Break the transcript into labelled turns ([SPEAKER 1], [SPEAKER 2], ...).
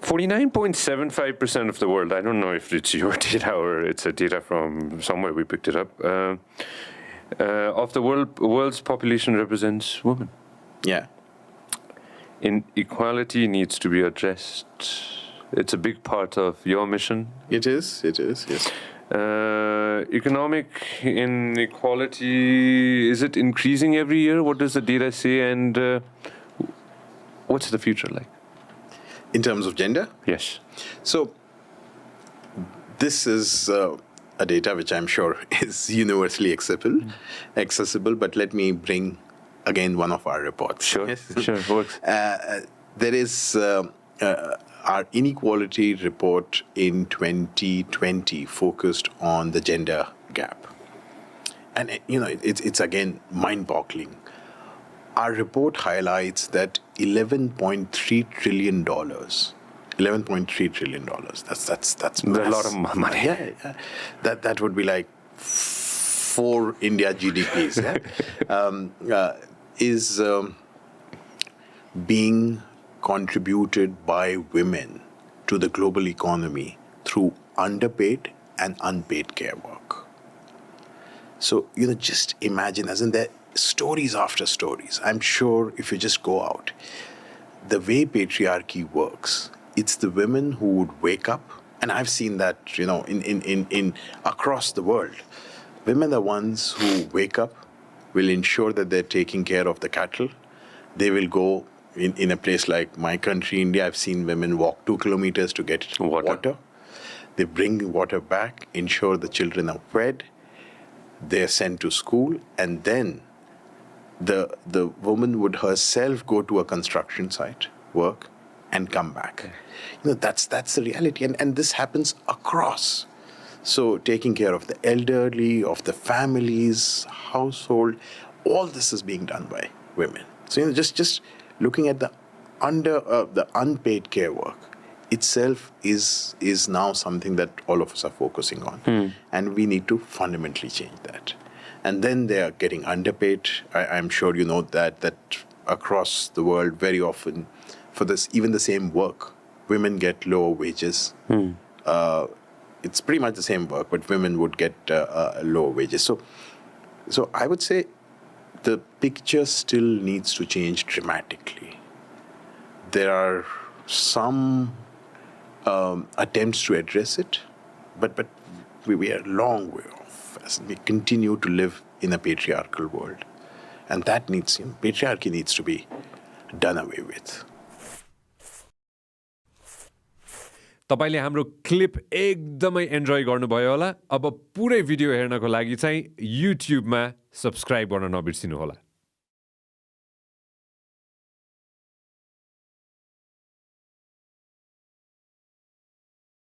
[SPEAKER 1] 49.75% of the world. I don't know if it's your data or it's a data from somewhere we picked it up. Of the world's population represents women.
[SPEAKER 2] Yeah.
[SPEAKER 1] Inequality needs to be addressed. It's a big part of your mission.
[SPEAKER 2] It is, yes.
[SPEAKER 1] Economic inequality, is it increasing every year? What does the data say, and what's the future like?
[SPEAKER 2] In terms of gender?
[SPEAKER 1] Yes.
[SPEAKER 2] So this is a data which I'm sure is universally accessible, but let me bring again one of our reports.
[SPEAKER 1] Sure,
[SPEAKER 2] yes?
[SPEAKER 1] Sure, works.
[SPEAKER 2] There is our inequality report in 2020 focused on the gender gap. And, it's again mind-boggling. Our report highlights that $11.3 trillion. $11.3 trillion. That's
[SPEAKER 1] a lot of money.
[SPEAKER 2] Yeah. That would be like 4 India GDPs. Yeah? Is being contributed by women to the global economy through underpaid and unpaid care work. So, just imagine, as in there stories after stories. I'm sure if you just go out, the way patriarchy works, it's the women who would wake up, and I've seen that, in across the world. Women are the ones who wake up, will ensure that they're taking care of the cattle. They will go in a place like my country, India. I've seen women walk 2 kilometers to get water. They bring water back, ensure the children are fed. They're sent to school, and then the woman would herself go to a construction site, work, and come back. That's the reality, and this happens across. So taking care of the elderly, of the families, household, all this is being done by women. So just looking at the unpaid care work itself is now something that all of us are focusing on, and we need to fundamentally change that. And then they are getting underpaid. I'm sure you know that across the world, very often, for this even the same work, women get lower wages. It's pretty much the same work, but women would get lower wages. So I would say the picture still needs to change dramatically. There are some attempts to address it, but we are a long way off as we continue to live in a patriarchal world. And that patriarchy needs to be done away with.
[SPEAKER 3] तपाईले हाम्रो clip एकदमै enjoy गर्नुभयो होला। अब पुरै video हेर्नको लागि चाहिँ युट्युबमा सब्स्क्राइब गर्न नबिर्सिनु होला।